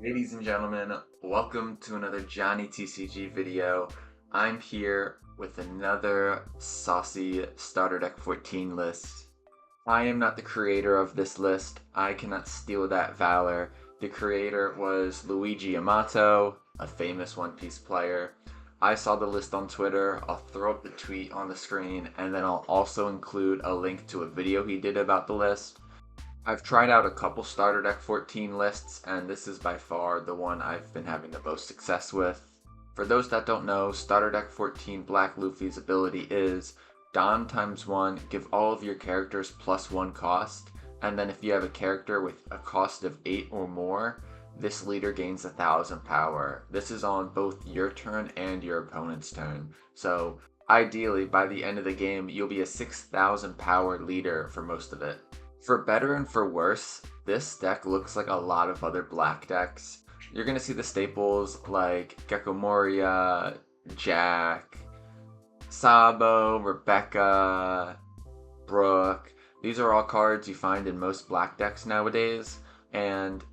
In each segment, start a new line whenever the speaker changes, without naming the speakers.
Ladies and gentlemen, welcome to another Johnny TCG video. I'm here with another saucy Starter Deck 14 list. I am not the creator of this list. I cannot steal that valor. The creator was Luigi Amato, a famous One Piece player. I saw the list on Twitter. I'll throw up the tweet on the screen, and then I'll also include a link to a video he did about the list. I've tried out a couple Starter Deck 14 lists, and this is by far the one I've been having the most success with. For those that don't know, Starter Deck 14 Black Luffy's ability is Don times 1, give all of your characters +1 cost, and then if you have a character with a cost of 8 or more, this leader gains 1000 power. This is on both your turn and your opponent's turn. So ideally, by the end of the game, you'll be a 6000 power leader for most of it. For better and for worse, this deck looks like a lot of other black decks. You're going to see the staples like Gecko Moria, Jack, Sabo, Rebecca, Brooke. These are all cards you find in most black decks nowadays, and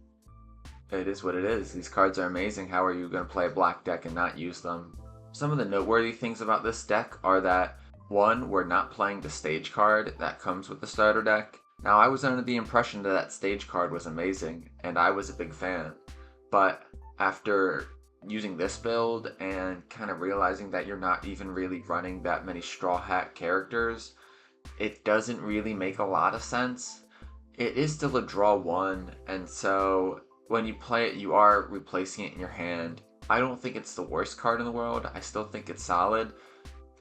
it is what it is. These cards are amazing. How are you going to play a black deck and not use them? Some of the noteworthy things about this deck are that, one, we're not playing the stage card that comes with the starter deck. Now, I was under the impression that that stage card was amazing, and I was a big fan. But after using this build and kind of realizing that you're not even really running that many Straw Hat characters, it doesn't really make a lot of sense. It is still a draw 1, and so when you play it, you are replacing it in your hand. I don't think it's the worst card in the world. I still think it's solid,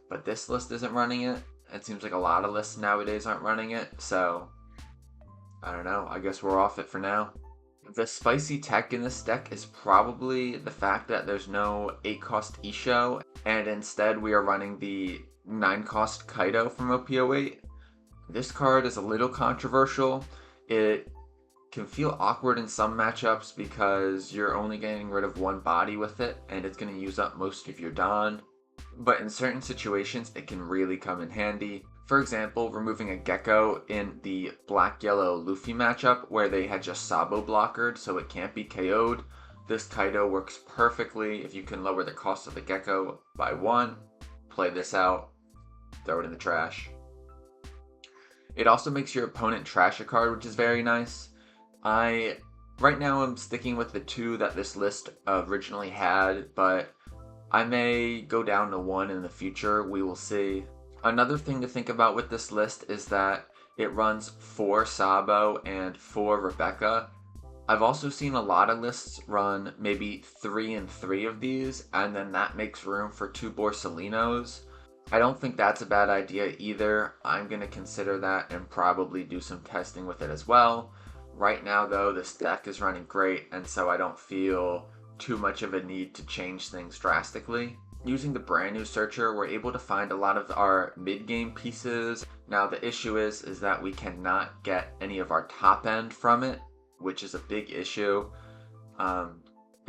but this list isn't running it. It seems like a lot of lists nowadays aren't running it, so I don't know, I guess we're off it for now. The spicy tech in this deck is probably the fact that there's no 8-cost Isho, and instead we are running the 9-cost Kaido from OP08. This card is a little controversial. It can feel awkward in some matchups because you're only getting rid of one body with it, and it's going to use up most of your Don. But in certain situations, it can really come in handy. For example, removing a Gecko in the black-yellow Luffy matchup where they had just Sabo blockered so it can't be KO'd. This Kaido works perfectly if you can lower the cost of the Gecko by 1. Play this out, throw it in the trash. It also makes your opponent trash a card, which is very nice. Right now I'm sticking with the 2 that this list originally had, but I may go down to 1 in the future, we will see. Another thing to think about with this list is that it runs 4 Sabo and 4 Rebecca. I've also seen a lot of lists run maybe 3 and 3 of these, and then that makes room for 2 Borsalinos. I don't think that's a bad idea either. I'm going to consider that and probably do some testing with it as well. Right now though, this deck is running great, and so I don't feel too much of a need to change things drastically. Using the brand new searcher, we're able to find a lot of our mid-game pieces. Now the issue is that we cannot get any of our top end from it, which is a big issue.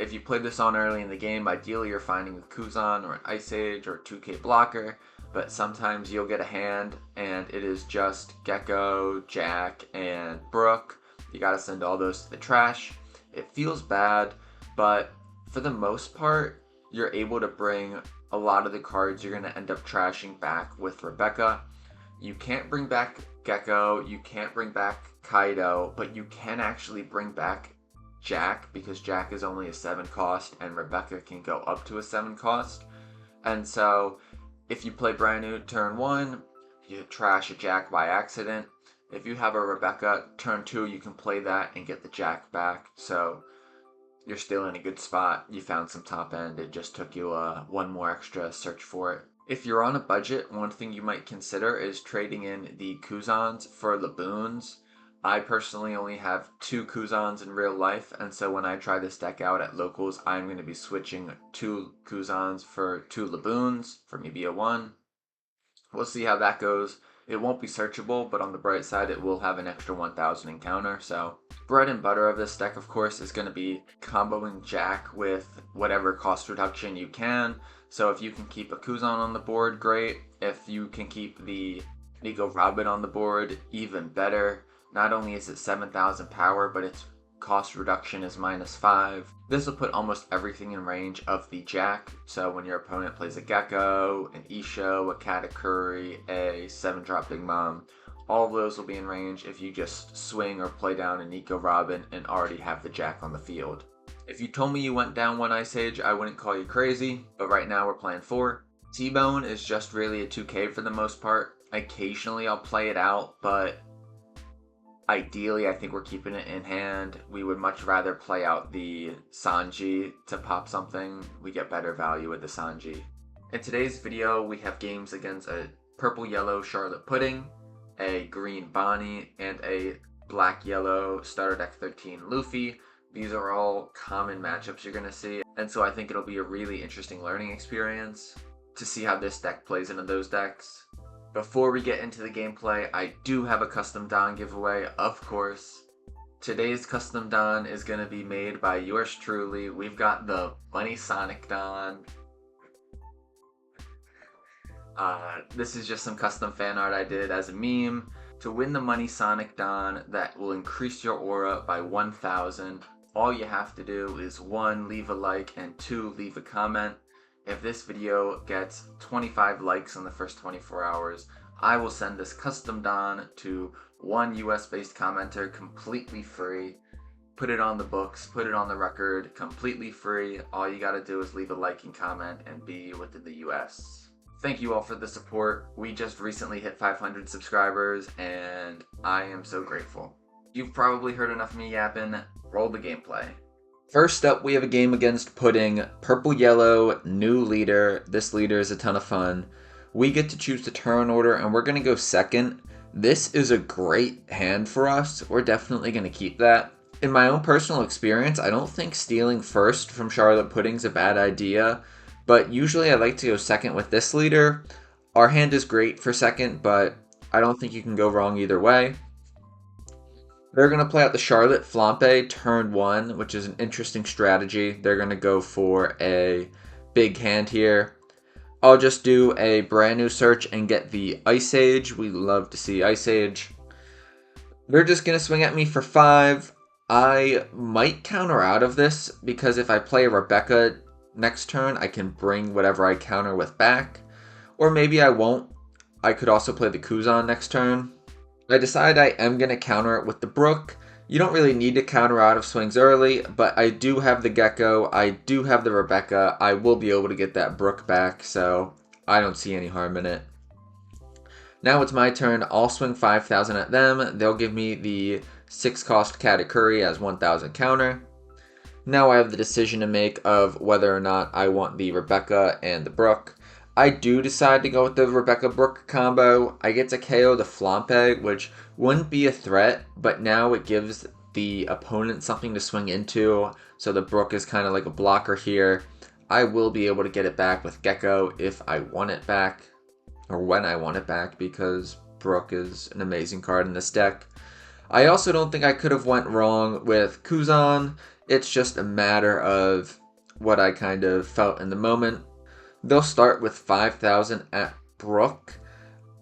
If you played this on early in the game, ideally you're finding a Kuzan or an Ice Age or a 2K blocker, but sometimes you'll get a hand and it is just Gecko, Jack, and Brooke. You gotta send all those to the trash. It feels bad, but for the most part, you're able to bring a lot of the cards you're going to end up trashing back with Rebecca. You can't bring back Gecko, you can't bring back Kaido, but you can actually bring back Jack because Jack is only a 7 cost and Rebecca can go up to a 7 cost. And so if you play brand new turn 1, you trash a Jack by accident. If you have a Rebecca, turn 2, you can play that and get the Jack back. So you're still in a good spot. You found some top end. It just took you one more extra search for it. If you're on a budget, one thing you might consider is trading in the Kuzans for Laboons. I personally only have 2 Kuzans in real life, and so when I try this deck out at locals, I'm going to be switching 2 Kuzans for 2 Laboons for maybe a 1. We'll see how that goes. It won't be searchable, but on the bright side, it will have an extra 1000 encounter, so bread and butter of this deck, of course, is going to be comboing Jack with whatever cost reduction you can. So if you can keep a Kuzan on the board, great. If you can keep the Nico Robin on the board, even better. Not only is it 7000 power, but it's cost reduction is -5. This will put almost everything in range of the Jack, so when your opponent plays a Gecko, an Isho, a Katakuri, a 7-drop Big Mom, all of those will be in range if you just swing or play down a Nico Robin and already have the Jack on the field. If you told me you went down 1 Ice Age, I wouldn't call you crazy, but right now we're playing 4. T-Bone is just really a 2K for the most part. Occasionally I'll play it out, but ideally I think we're keeping it in hand. We would much rather play out the Sanji to pop something. We get better value with the Sanji. In today's video we have games against a purple-yellow Charlotte Pudding, a green Bonney, and a black-yellow Starter Deck 13 Luffy. These are all common matchups you're going to see, and so I think it'll be a really interesting learning experience to see how this deck plays into those decks. Before we get into the gameplay, I do have a custom Don giveaway, of course. Today's custom Don is going to be made by yours truly. We've got the Bunny Sonic Don. This is just some custom fan art I did as a meme. To win the Money Sonic Don that will increase your aura by 1,000, all you have to do is 1, leave a like, and 2, leave a comment. If this video gets 25 likes in the first 24 hours, I will send this custom Don to 1 US-based commenter completely free. Put it on the books, put it on the record, completely free. All you gotta do is leave a like and comment and be within the US. Thank you all for the support. We just recently hit 500 subscribers and I am so grateful. You've probably heard enough of me yapping. Roll the gameplay. First up, we have a game against Pudding. Purple-yellow, new leader. This leader is a ton of fun. We get to choose the turn order, and we're going to go second. This is a great hand for us. We're definitely going to keep that. In my own personal experience, I don't think stealing first from Charlotte Pudding's a bad idea, but usually I like to go second with this leader. Our hand is great for second, but I don't think you can go wrong either way. They're going to play out the Charlotte Flampe turn 1, which is an interesting strategy. They're going to go for a big hand here. I'll just do a brand new search and get the Ice Age. We love to see Ice Age. They're just going to swing at me for 5. I might counter out of this because if I play a Rebecca next turn, I can bring whatever I counter with back. Or maybe I won't. I could also play the Kuzan next turn. I decide I am going to counter it with the Brook. You don't really need to counter out of swings early, but I do have the Gecko, I do have the Rebecca, I will be able to get that Brook back, so I don't see any harm in it. Now it's my turn, I'll swing 5,000 at them, they'll give me the 6-cost Katakuri as 1,000 counter. Now I have the decision to make of whether or not I want the Rebecca and the Brook. I do decide to go with the Rebecca-Brook combo. I get to KO the Flampe, which wouldn't be a threat, but now it gives the opponent something to swing into, so the Brook is kind of like a blocker here. I will be able to get it back with Gecko if I want it back, or when I want it back, because Brook is an amazing card in this deck. I also don't think I could have went wrong with Kuzan. It's just a matter of what I kind of felt in the moment. They'll start with 5,000 at Brook.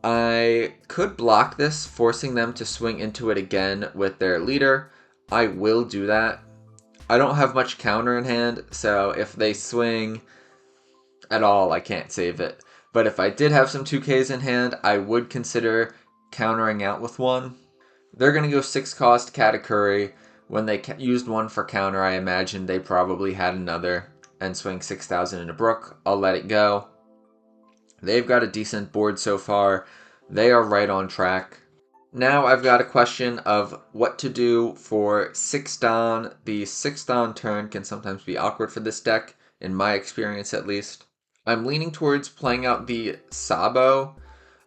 I could block this, forcing them to swing into it again with their leader. I will do that. I don't have much counter in hand, so if they swing at all, I can't save it. But if I did have some 2Ks in hand, I would consider countering out with one. They're going to go 6-cost Katakuri. When they used one for counter, I imagine they probably had another. And swing 6,000 into Brook. I'll let it go. They've got a decent board so far. They are right on track. Now I've got a question of what to do for 6 Don. The 6 Don turn can sometimes be awkward for this deck, in my experience at least. I'm leaning towards playing out the Sabo.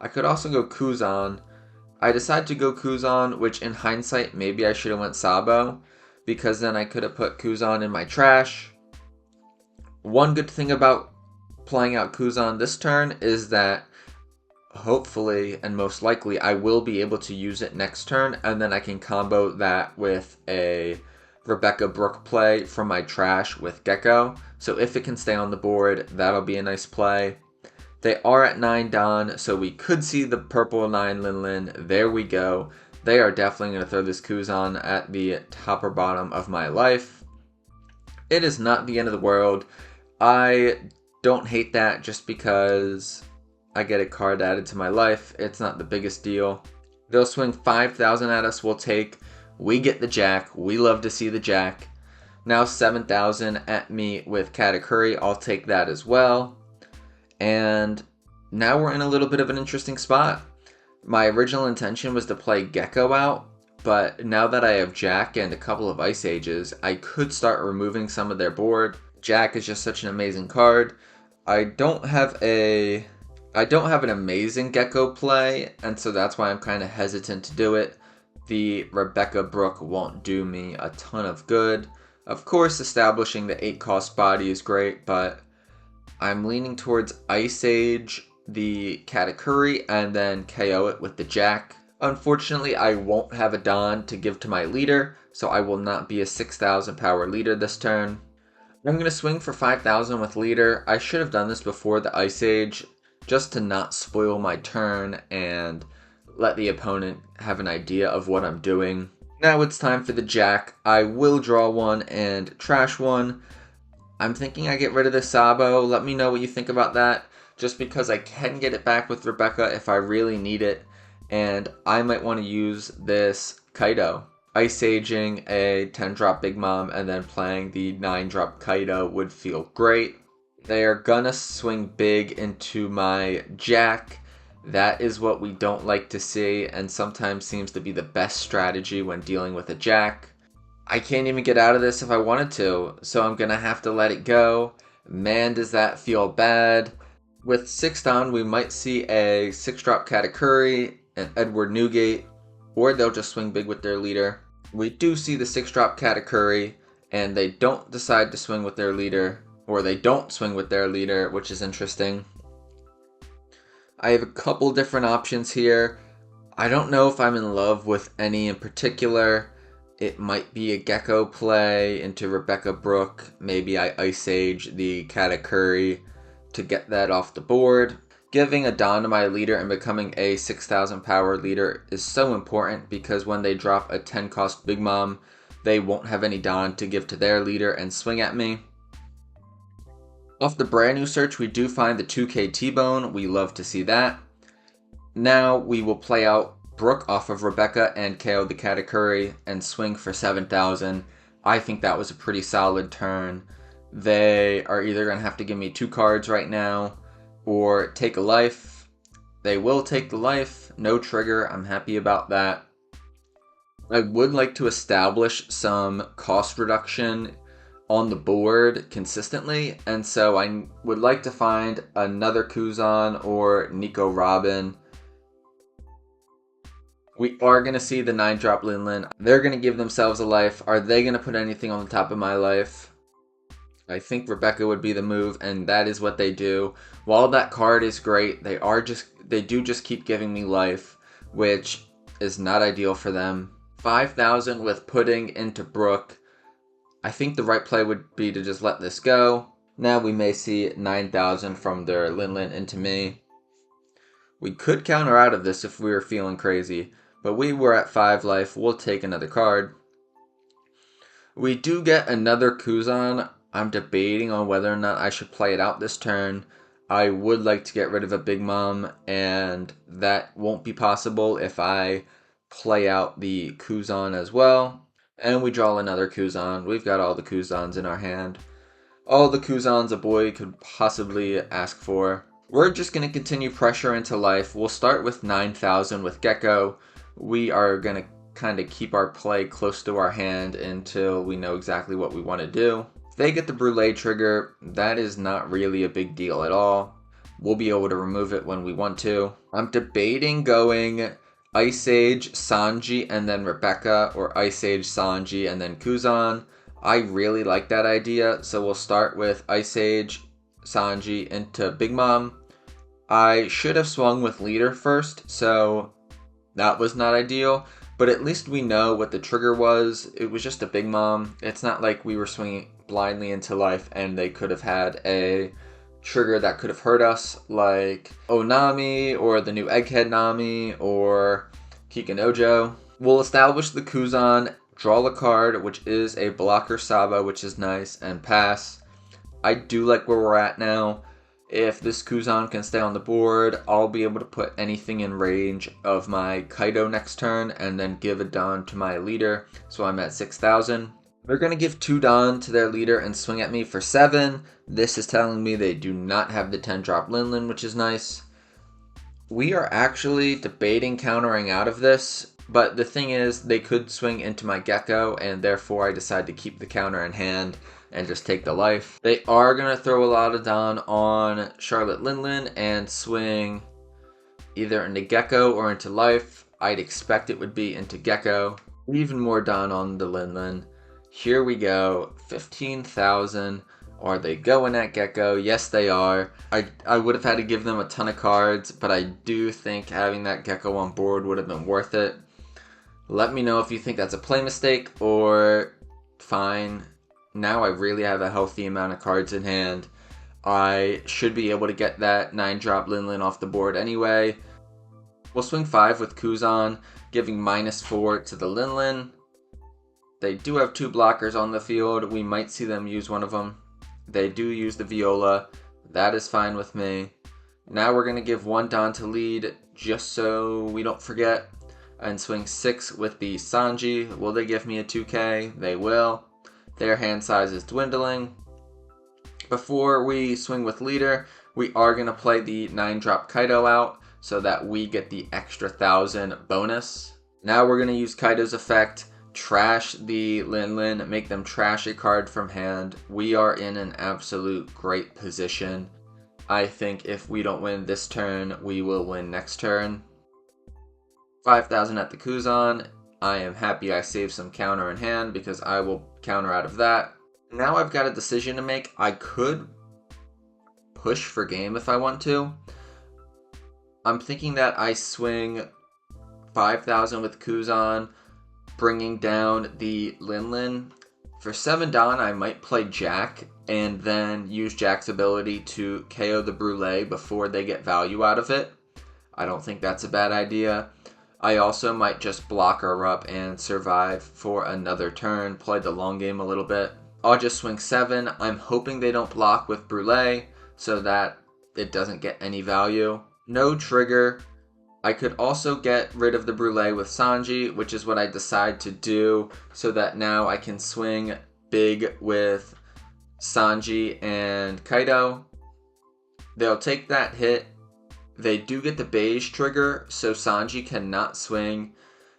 I could also go Kuzan. I decide to go Kuzan, which in hindsight maybe I should have went Sabo, because then I could have put Kuzan in my trash. One good thing about playing out Kuzan this turn is that hopefully and most likely I will be able to use it next turn, and then I can combo that with a Rebecca Brook play from my trash with Gecko. So if it can stay on the board, that'll be a nice play. They are at 9 Don, so we could see the purple 9 Lin Lin. There we go. they are definitely going to throw this Kuzan at the top or bottom of my life. It is not the end of the world. I don't hate that just because I get a card added to my life. It's not the biggest deal. They'll swing 5,000 at us, we'll take. We get the Jack. We love to see the Jack. Now 7,000 at me with Katakuri. I'll take that as well. And now we're in a little bit of an interesting spot. My original intention was to play Gecko out, but now that I have Jack and a couple of Ice Ages, I could start removing some of their board. Jack is just such an amazing card. I don't have an amazing Gecko play, and so that's why I'm kind of hesitant to do it. The Rebecca Brook won't do me a ton of good. Of course, establishing the 8-cost body is great, but I'm leaning towards Ice Age the Katakuri and then KO it with the Jack. Unfortunately, I won't have a Don to give to my leader, so I will not be a 6,000 power leader this turn. I'm going to swing for 5,000 with leader. I should have done this before the Ice Age, just to not spoil my turn and let the opponent have an idea of what I'm doing. Now it's time for the Jack. I will draw one and trash one. I'm thinking I get rid of the Sabo. Let me know what you think about that, just because I can get it back with Rebecca if I really need it, and I might want to use this Kaido. Ice Aging a 10-drop Big Mom and then playing the 9-drop Kaido would feel great. They are gonna swing big into my Jack. That is what we don't like to see, and sometimes seems to be the best strategy when dealing with a Jack. I can't even get out of this if I wanted to, so I'm gonna have to let it go. Man, does that feel bad. With 6 down, we might see a 6-drop Katakuri, an Edward Newgate, or they'll just swing big with their leader. We do see the 6-drop Katakuri, and they don't decide to swing with their leader, or they don't swing with their leader, which is interesting. I have a couple different options here. I don't know if I'm in love with any in particular. It might be a Gecko play into Rebecca Brook. Maybe I Ice Age the Katakuri to get that off the board. Giving a Don to my leader and becoming a 6,000 power leader is so important because when they drop a 10-cost Big Mom, they won't have any Don to give to their leader and swing at me. Off the brand new search, we do find the 2K T-Bone. We love to see that. Now we will play out Brook off of Rebecca and KO the Katakuri and swing for 7,000. I think that was a pretty solid turn. They are either going to have to give me 2 cards right now or take a life. They will take the life. No trigger. I'm happy about that. I would like to establish some cost reduction on the board consistently, and so I would like to find another Kuzan or Nico Robin. We are going to see the 9-drop Linlin. They're going to give themselves a life. Are they going to put anything on the top of my life? I think Rebecca would be the move, and that is what they do. While that card is great, they do just keep giving me life, which is not ideal for them. 5,000 with putting into Brook. I think the right play would be to just let this go. Now we may see 9,000 from their Linlin into me. We could counter out of this if we were feeling crazy, but we were at 5 life. We'll take another card. We do get another Kuzan. I'm debating on whether or not I should play it out this turn. I would like to get rid of a Big Mom, and that won't be possible if I play out the Kuzan as well. And we draw another Kuzan. We've got all the Kuzans in our hand. All the Kuzans a boy could possibly ask for. We're just going to continue pressure into life. We'll start with 9,000 with Gecko. We are going to kind of keep our play close to our hand until we know exactly what we want to do. If they get the Brûlée trigger, that is not really a big deal at all. We'll be able to remove it when we want to. I'm debating going Ice Age, Sanji, and then Rebecca, or Ice Age, Sanji, and then Kuzan. I really like that idea, so we'll start with Ice Age, Sanji, into Big Mom. I should have swung with leader first, so that was not ideal, but at least we know what the trigger was. It was just a Big Mom. It's not like we were swinging blindly into life and they could have had a trigger that could have hurt us, like Onami or the new Egghead Nami or Kikanojo. We'll establish the Kuzan, draw a card, which is a blocker Saba, which is nice, and pass. I do like where we're at now. If this Kuzan can stay on the board, I'll be able to put anything in range of my Kaido next turn and then give a Don to my leader, so I'm at 6,000. They're going to give 2 Don to their leader and swing at me for 7. This is telling me they do not have the 10-drop Linlin, which is nice. We are actually debating countering out of this, but the thing is, they could swing into my Gecko, and therefore I decide to keep the counter in hand and just take the life. They are going to throw a lot of Don on Charlotte Linlin and swing either into Gecko or into life. I'd expect it would be into Gecko. Even more Don on the Linlin. Here we go, 15,000. Are they going at Gecko? Yes, they are. I would have had to give them a ton of cards, but I do think having that Gecko on board would have been worth it. Let me know if you think that's a play mistake or fine. Now I really have a healthy amount of cards in hand. I should be able to get that 9-drop Linlin off the board anyway. We'll swing 5 with Kuzan, giving -4 to the Linlin. They do have 2 blockers on the field. We might see them use one of them. They do use the Viola. That is fine with me. Now we're going to give 1 Don to lead, just so we don't forget, and swing 6 with the Sanji. Will they give me a 2K? They will. Their hand size is dwindling. Before we swing with leader, we are going to play the 9-drop Kaido out so that we get the extra 1,000 bonus. Now we're going to use Kaido's effect, trash the Linlin, make them trash a card from hand. We are in an absolute great position. I think if we don't win this turn, we will win next turn. 5,000 at the Kuzan. I am happy I saved some counter in hand because I will counter out of that. Now I've got a decision to make. I could push for game if I want to. I'm thinking that I swing 5,000 with Kuzan, bringing down the Linlin. For 7 Don, I might play Jack and then use Jack's ability to KO the Brûlée before they get value out of it. I don't think that's a bad idea. I also might just block her up and survive for another turn, play the long game a little bit. I'll just swing 7. I'm hoping they don't block with Brûlée so that it doesn't get any value. No trigger. I could also get rid of the Brûlée with Sanji, which is what I decide to do, so that now I can swing big with Sanji and Kaido. They'll take that hit. They do get the beige trigger, so Sanji cannot swing.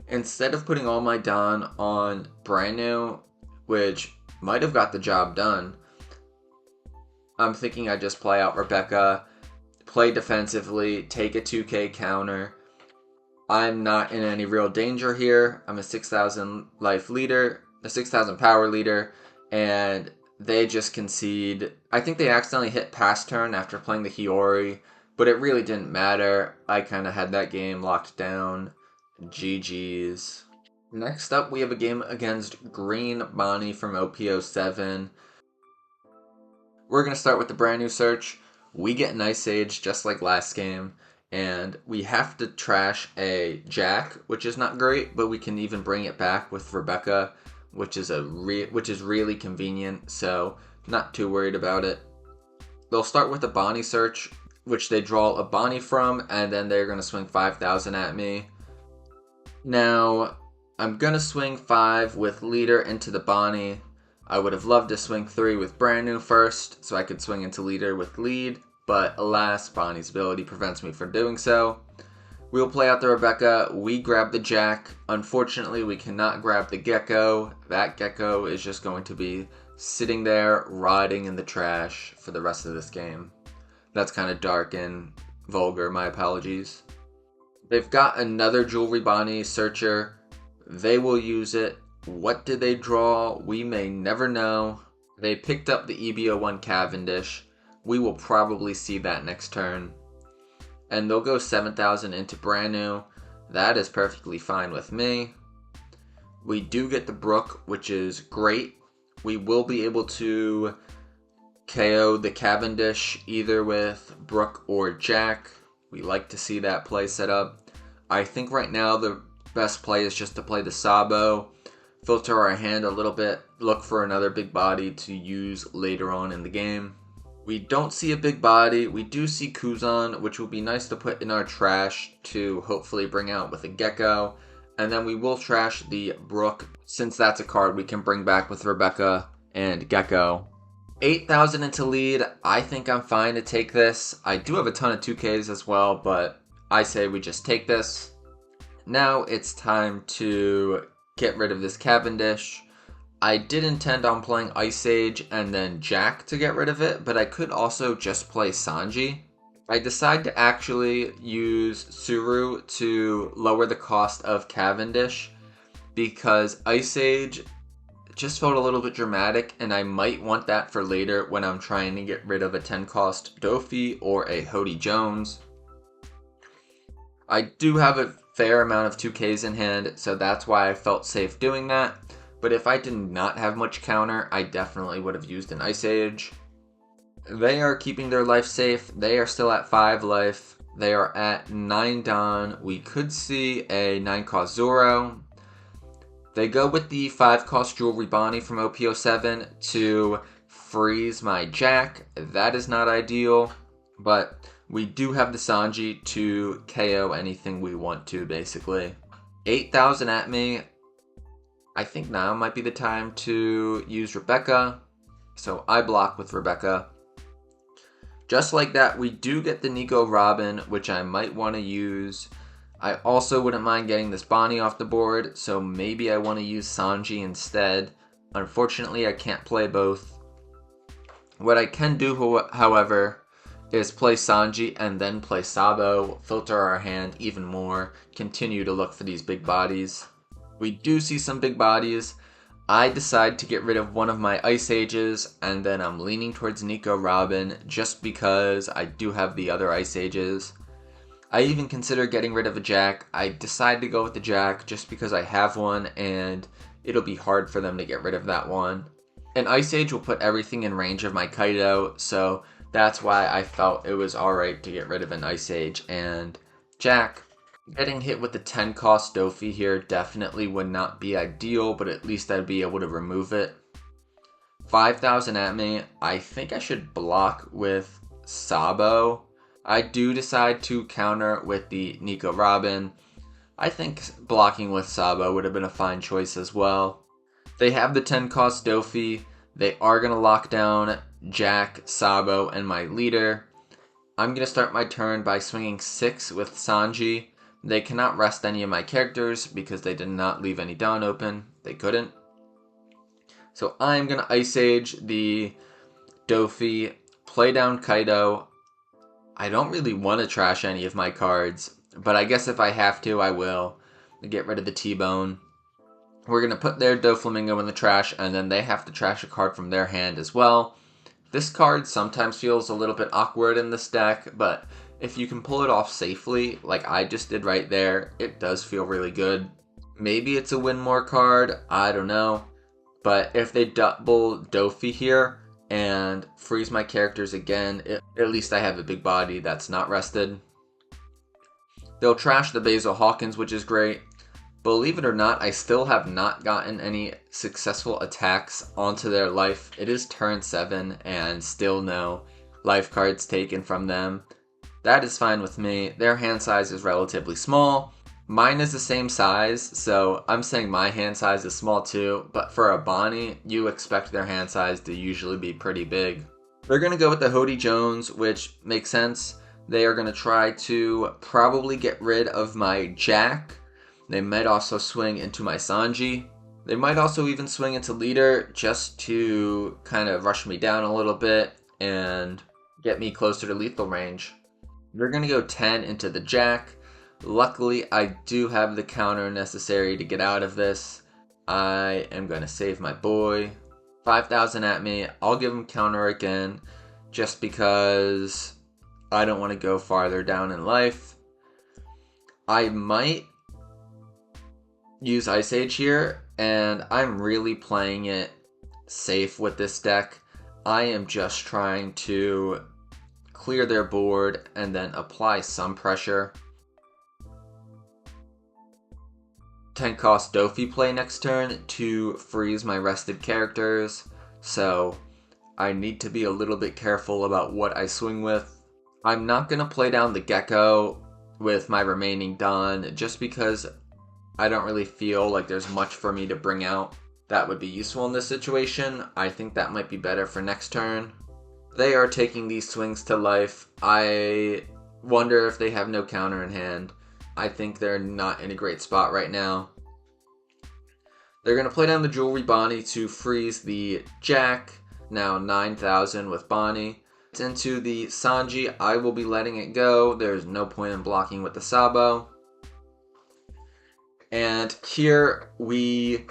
Instead of putting all my Don on brand new, which might have got the job done, I'm thinking I just play out Rebecca, play defensively, take a 2K counter. I'm not in any real danger here. I'm a 6,000 life leader, a 6,000 power leader, and they just concede. I think they accidentally hit pass turn after playing the Hiyori, but it really didn't matter. I kind of had that game locked down. GG's. Next up, we have a game against Green Bonney from OP07. We're going to start with the brand new search. We get Nice Age just like last game, and we have to trash a Jack, which is not great, but we can even bring it back with Rebecca, which is really convenient, so not too worried about it. They'll start with a Bonney search, which they draw a Bonney from, and then they're going to swing 5,000 at me. Now, I'm going to swing 5 with leader into the Bonney. I would have loved to swing 3 with brand new first, so I could swing into leader with lead, but alas, Bonnie's ability prevents me from doing so. We'll play out the Rebecca. We grab the Jack. Unfortunately, we cannot grab the Gecko. That Gecko is just going to be sitting there, rotting in the trash for the rest of this game. That's kind of dark and vulgar, my apologies. They've got another Jewelry Bonney searcher. They will use it. What did they draw? We may never know. They picked up the EB01 Cavendish. We will probably see that next turn. And they'll go 7,000 into brand new. That is perfectly fine with me. We do get the Brook, which is great. We will be able to KO the Cavendish either with Brook or Jack. We like to see that play set up. I think right now the best play is just to play the Sabo, filter our hand a little bit, look for another big body to use later on in the game. We don't see a big body. We do see Kuzan, which will be nice to put in our trash to hopefully bring out with a Gecko. And then we will trash the Brook, since that's a card we can bring back with Rebecca and Gecko. 8,000 into lead. I think I'm fine to take this. I do have a ton of 2Ks as well, but I say we just take this. Now it's time to get rid of this Cavendish. I did intend on playing Ice Age and then Jack to get rid of it, but I could also just play Sanji. I decided to actually use Suru to lower the cost of Cavendish because Ice Age just felt a little bit dramatic, and I might want that for later when I'm trying to get rid of a 10 cost Dofi or a Hody Jones. I do have a fair amount of 2Ks in hand, so that's why I felt safe doing that. But if I did not have much counter, I definitely would have used an Ice Age. They are keeping their life safe. They are still at 5 life. They are at 9 Don. We could see a 9 cost Zoro. They go with the 5 cost Jewelry Bonney from OP07 to freeze my Jack. That is not ideal, but we do have the Sanji to KO anything we want to, basically. 8,000 at me. I think now might be the time to use Rebecca. So I block with Rebecca. Just like that, we do get the Nico Robin, which I might want to use. I also wouldn't mind getting this Bonney off the board, so maybe I want to use Sanji instead. Unfortunately, I can't play both. What I can do, however, is play Sanji and then play Sabo, filter our hand even more, continue to look for these big bodies. We do see some big bodies. I decide to get rid of one of my Ice Ages, and then I'm leaning towards Nico Robin just because I do have the other Ice Ages. I even consider getting rid of a Jack. I decide to go with the Jack just because I have one, and it'll be hard for them to get rid of that one. An Ice Age will put everything in range of my Kaido, so that's why I felt it was alright to get rid of an Ice Age and Jack. Getting hit with the 10 cost Dofi here definitely would not be ideal, but at least I'd be able to remove it. 5,000 at me. I think I should block with Sabo. I do decide to counter with the Nico Robin. I think blocking with Sabo would have been a fine choice as well. They have the 10 cost Dofi. They are going to lock down Jack, Sabo, and my leader. I'm going to start my turn by swinging 6 with Sanji. They cannot rest any of my characters because they did not leave any Dawn open. They couldn't. So I'm going to Ice Age the Dofi, play down Kaido. I don't really want to trash any of my cards, but I guess if I have to, I will. Get rid of the T-Bone. We're going to put their Doflamingo in the trash, and then they have to trash a card from their hand as well. This card sometimes feels a little bit awkward in this deck, but if you can pull it off safely, like I just did right there, it does feel really good. Maybe it's a win more card, I don't know. But if they double Dofi here and freeze my characters again, at least I have a big body that's not rested. They'll trash the Basil Hawkins, which is great. Believe it or not, I still have not gotten any successful attacks onto their life. It is turn 7 and still no life cards taken from them. That is fine with me. Their hand size is relatively small. Mine is the same size, so I'm saying my hand size is small too, but for a Bonney, you expect their hand size to usually be pretty big. They're going to go with the Hody Jones, which makes sense. They are going to try to probably get rid of my Jack. They might also swing into my Sanji. They might also even swing into leader just to kind of rush me down a little bit and get me closer to lethal range. They're going to go 10 into the Jack. Luckily, I do have the counter necessary to get out of this. I am going to save my boy. 5,000 at me. I'll give him counter again just because I don't want to go farther down in life. I might use Ice Age here, and I'm really playing it safe with this deck. I am just trying to clear their board and then apply some pressure. 10 cost Dofi play next turn to freeze my rested characters, so I need to be a little bit careful about what I swing with. I'm not going to play down the Gecko with my remaining Don just because I don't really feel like there's much for me to bring out that would be useful in this situation. I think that might be better for next turn. They are taking these swings to life. I wonder if they have no counter in hand. I think they're not in a great spot right now. They're going to play down the Jewelry Bonney to freeze the Jack, now 9,000 with Bonney. Into the Sanji, I will be letting it go. There's no point in blocking with the Sabo. And here we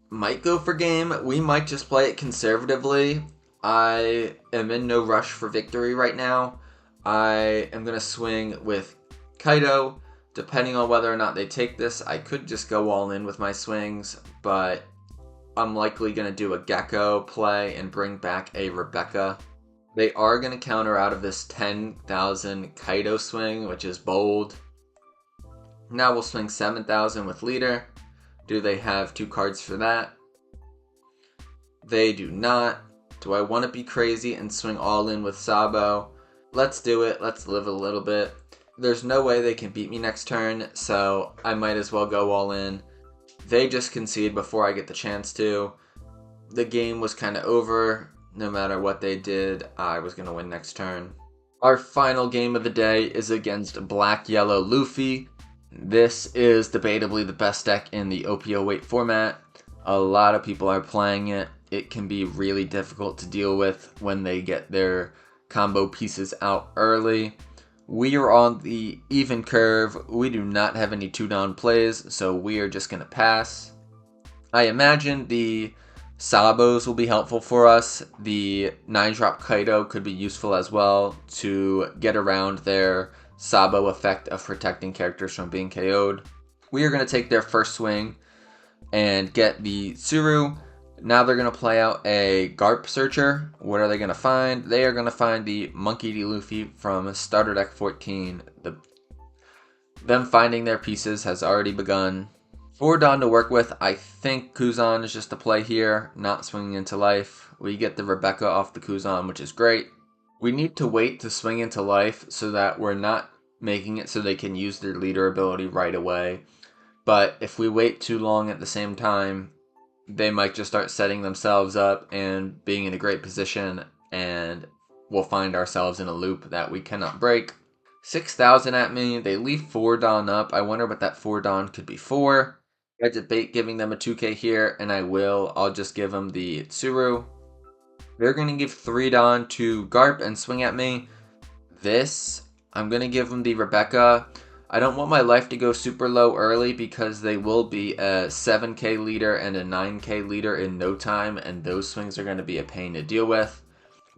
might go for game. We might just play it conservatively. I am in no rush for victory right now. I am going to swing with Kaido. Depending on whether or not they take this, I could just go all in with my swings, but I'm likely going to do a Gecko play and bring back a Rebecca. They are going to counter out of this 10,000 Kaido swing, which is bold. Now we'll swing 7,000 with Leader. Do they have 2 cards for that? They do not. Do I want to be crazy and swing all in with Sabo? Let's do it. Let's live a little bit. There's no way they can beat me next turn, so I might as well go all in. They just concede before I get the chance to. The game was kind of over. No matter what they did, I was going to win next turn. Our final game of the day is against Black Yellow Luffy. This is debatably the best deck in the OP08 format. A lot of people are playing it. It can be really difficult to deal with when they get their combo pieces out early. We are on the even curve. We do not have any 2-down plays, so we are just going to pass. I imagine the Sabos will be helpful for us. The 9-drop Kaido could be useful as well to get around their Sabo effect of protecting characters from being KO'd. We are going to take their first swing and get the Tsuru. Now they're going to play out a Garp Searcher. What are they going to find? They are going to find the Monkey D. Luffy from Starter Deck 14. Them finding their pieces has already begun. 4 Dawn to work with. I think Kuzan is just a play here, not swinging into life. We get the Rebecca off the Kuzan, which is great. We need to wait to swing into life so that we're not making it so they can use their leader ability right away. But if we wait too long at the same time, they might just start setting themselves up and being in a great position, and we'll find ourselves in a loop that we cannot break. 6,000 at me. They leave 4 Dawn up. I wonder what that 4 Dawn could be for. I debate giving them a 2K here, and I will. I'll just give them the Tsuru. They're going to give 3 Dawn to Garp and swing at me. I'm going to give them the Rebecca. I don't want my life to go super low early because they will be a 7k leader and a 9k leader in no time, and those swings are going to be a pain to deal with.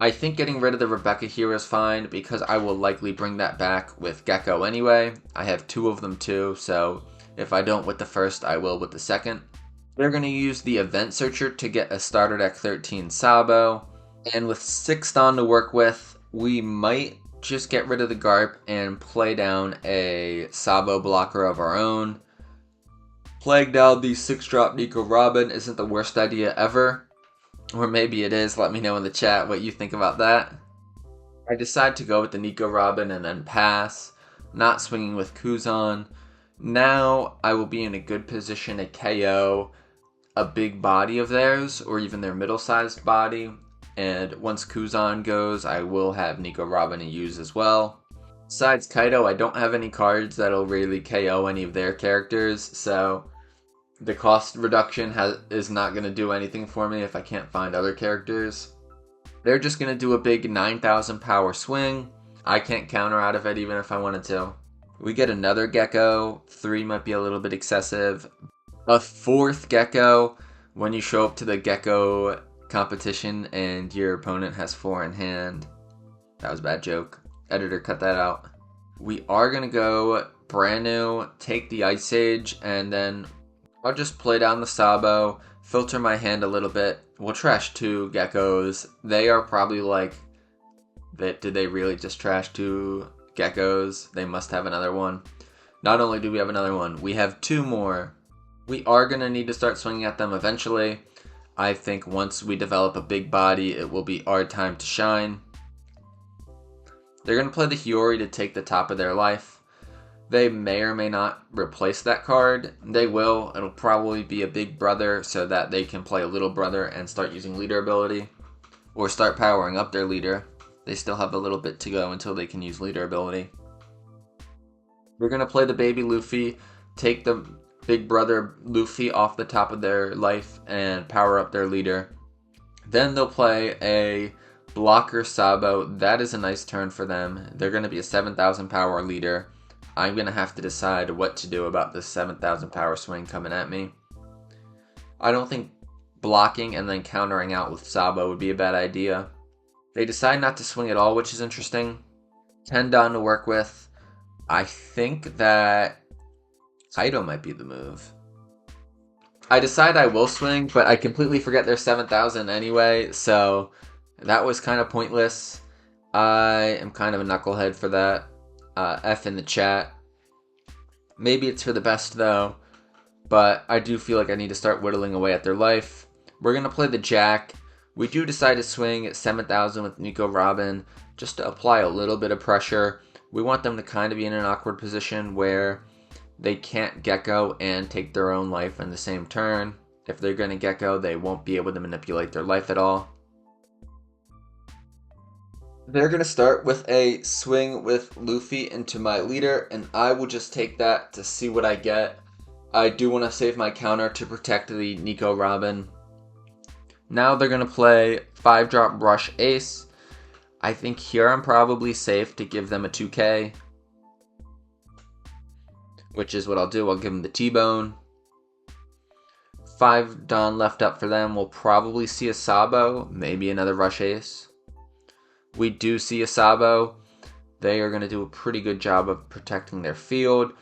I think getting rid of the Rebecca here is fine because I will likely bring that back with Gecko anyway. I have 2 of them too, so if I don't with the first, I will with the second. They're going to use the Event Searcher to get a Starter Deck 13 Sabo. And with 6 Dawn to work with, we might just get rid of the Garp and play down a Sabo blocker of our own. Playing down the 6-drop Nico Robin isn't the worst idea ever. Or maybe it is. Let me know in the chat what you think about that. I decide to go with the Nico Robin and then pass. Not swinging with Kuzan. Now I will be in a good position to KO a big body of theirs, or even their middle-sized body. And once Kuzan goes, I will have Nico Robin to use as well. Besides Kaido, I don't have any cards that'll really KO any of their characters, so the cost reduction is not going to do anything for me if I can't find other characters. They're just going to do a big 9,000 power swing. I can't counter out of it even if I wanted to. We get another Gecko. 3 might be a little bit excessive. A 4th Gecko. When you show up to the Gecko competition and your opponent has 4 in hand. That was a bad joke. Editor, cut that out. We are going to go brand new, take the Ice Age, and then I'll just play down the Sabo, filter my hand a little bit. We'll trash 2 Geckos. They are probably like, did they really just trash 2 Geckos? They must have another one. Not only do we have another one, we have 2 more. We are going to need to start swinging at them eventually. I think once we develop a big body, it will be our time to shine. They're going to play the Hiyori to take the top of their life. They may or may not replace that card. They will. It'll probably be a big brother so that they can play a little brother and start using leader ability. Or start powering up their leader. They still have a little bit to go until they can use leader ability. We're going to play the baby Luffy, take the big brother Luffy off the top of their life, and power up their leader. Then they'll play a blocker Sabo. That is a nice turn for them. They're going to be a 7,000 power leader. I'm going to have to decide what to do about this 7,000 power swing coming at me. I don't think blocking and then countering out with Sabo would be a bad idea. They decide not to swing at all, which is interesting. 10 down to work with. I think that Kaido might be the move. I decide I will swing, but I completely forget their 7,000 anyway, so that was kind of pointless. I am kind of a knucklehead for that. F in the chat. Maybe it's for the best though, but I do feel like I need to start whittling away at their life. We're going to play the Jack. We do decide to swing at 7,000 with Nico Robin just to apply a little bit of pressure. We want them to kind of be in an awkward position where they can't Gecko and take their own life in the same turn. If they're going to Gecko, they won't be able to manipulate their life at all. They're going to start with a swing with Luffy into my leader, and I will just take that to see what I get. I do want to save my counter to protect the Nico Robin. Now they're going to play 5-drop Rush Ace. I think here I'm probably safe to give them a 2K. Which is what I'll do. I'll give them the T-Bone. 5 Dawn left up for them. We'll probably see a Sabo. Maybe another Rush Ace. We do see a Sabo. They are going to do a pretty good job of protecting their field.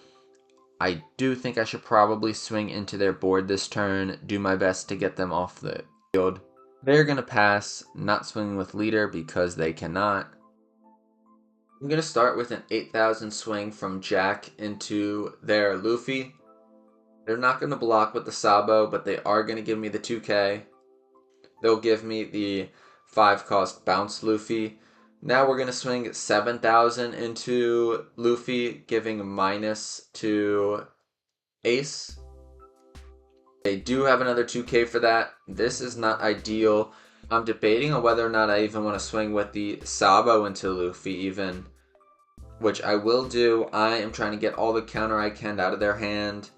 I do think I should probably swing into their board this turn. Do my best to get them off the field. They're going to pass. Not swinging with leader because they cannot. I'm going to start with an 8,000 swing from Jack into their Luffy. They're not going to block with the Sabo, but they are going to give me the 2K. They'll give me the 5-cost bounce Luffy. Now we're going to swing 7,000 into Luffy, giving minus to Ace. They do have another 2K for that. This is not ideal. I'm debating on whether or not I even want to swing with the Sabo into Luffy even. Which I will do. I am trying to get all the counter I can out of their hand.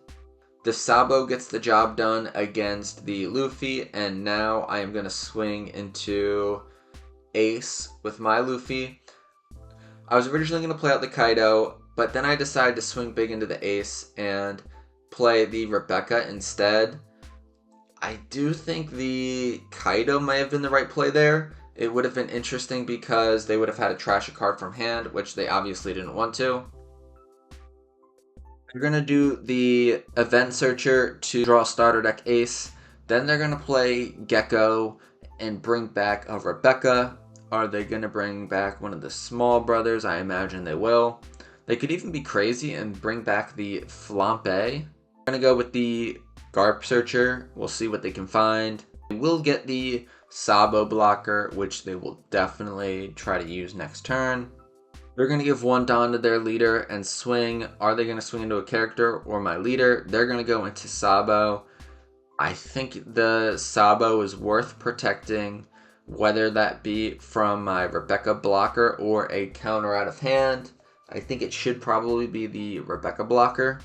The Sabo gets the job done against the Luffy. And now I am going to swing into Ace with my Luffy. I was originally going to play out the Kaido. But then I decided to swing big into the Ace and play the Rebecca instead. I do think the Kaido might have been the right play there. It would have been interesting because they would have had to trash a card from hand, which they obviously didn't want to. They're going to do the Event Searcher to draw Starter Deck Ace. Then they're going to play Gecko and bring back a Rebecca. Are they going to bring back one of the small brothers? I imagine they will. They could even be crazy and bring back the Flampe. We're going to go with the Garp Searcher. We'll see what they can find. They will get the Sabo blocker, which they will definitely try to use next turn. They're going to give 1 Dawn to their leader and swing. Are they going to swing into a character or my leader? They're going to go into Sabo. I think the Sabo is worth protecting, whether that be from my Rebecca blocker or a counter out of hand. I think it should probably be the Rebecca blocker.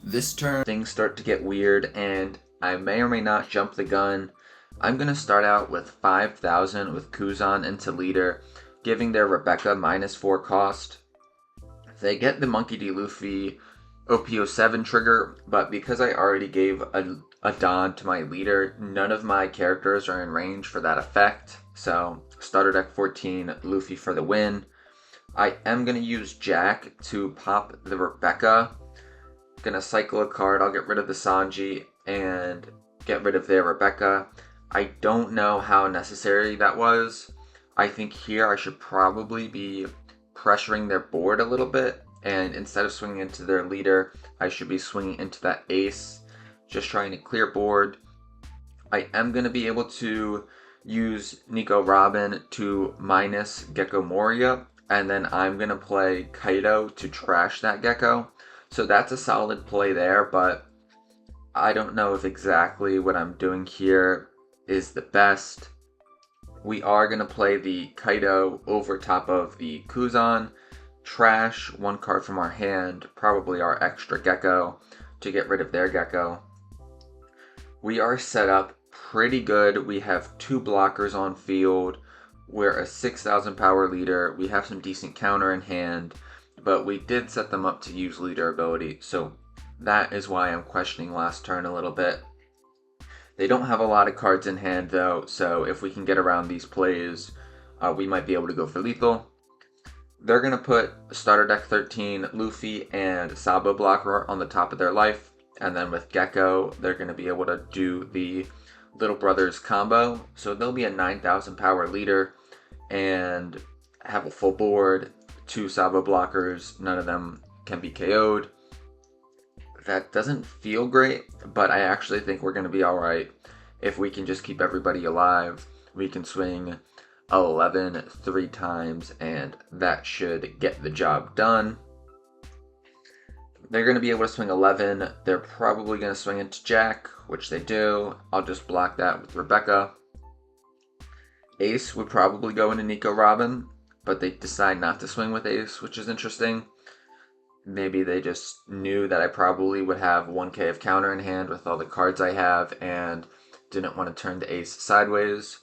This turn, things start to get weird, and I may or may not jump the gun. I'm going to start out with 5,000 with Kuzan into leader, giving their Rebecca -4 cost. They get the Monkey D. Luffy OP07 trigger, but because I already gave a Dawn to my leader, none of my characters are in range for that effect. So, starter deck 14, Luffy for the win. I am going to use Jack to pop the Rebecca. Gonna cycle a card, I'll get rid of the Sanji, and get rid of their Rebecca. I don't know how necessary that was. I think here I should probably be pressuring their board a little bit, and instead of swinging into their leader, I should be swinging into that ace, just trying to clear board. I am going to be able to use Nico Robin to minus Gecko Moria, and then I'm going to play Kaido to trash that Gecko. So that's a solid play there, but I don't know if exactly what I'm doing here is the best. We are going to play the Kaido over top of the Kuzan, trash one card from our hand, probably our extra Gecko, to get rid of their Gecko. We are set up pretty good. We have 2 blockers on field. We're a 6,000 power leader. We have some decent counter in hand, but we did set them up to use leader ability, so that is why I'm questioning last turn a little bit. They don't have a lot of cards in hand though, so if we can get around these plays, we might be able to go for lethal. They're going to put starter deck 13 Luffy and Sabo blocker on the top of their life, and then with Gecko, they're going to be able to do the Little Brothers combo. So they'll be a 9,000 power leader and have a full board, 2 Sabo blockers, none of them can be KO'd. That doesn't feel great, but I actually think we're going to be alright. If we can just keep everybody alive, we can swing 11 3 times, and that should get the job done. They're going to be able to swing 11. They're probably going to swing into Jack, which they do. I'll just block that with Rebecca. Ace would probably go into Nico Robin, but they decide not to swing with Ace, which is interesting. Maybe they just knew that I probably would have 1k of counter in hand with all the cards I have and didn't want to turn the ace sideways,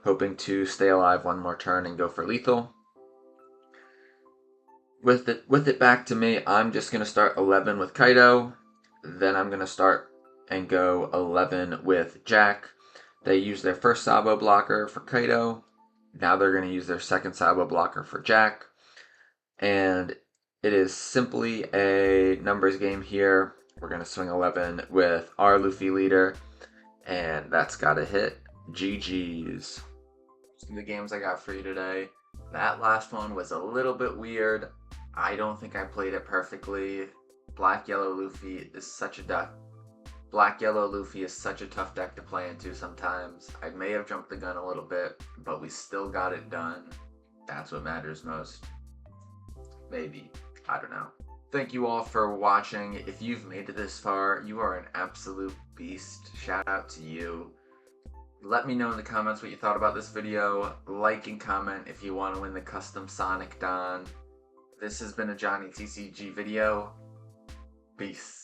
hoping to stay alive one more turn and go for lethal. With it back to me, I'm just going to start 11 with Kaido, then I'm going to start and go 11 with Jack. They use their first Sabo blocker for Kaido, now they're going to use their second Sabo blocker for Jack, and it is simply a numbers game here. We're going to swing 11 with our Luffy leader, and that's got to hit. GG's. The games I got for you today. That last one was a little bit weird. I don't think I played it perfectly. Black-Yellow Luffy is such a tough deck to play into sometimes. I may have jumped the gun a little bit, but we still got it done. That's what matters most. Maybe. I don't know. Thank you all for watching. If you've made it this far, you are an absolute beast. Shout out to you. Let me know in the comments what you thought about this video. Like and comment if you want to win the custom Sonic Don. This has been a Johnny TCG video. Peace.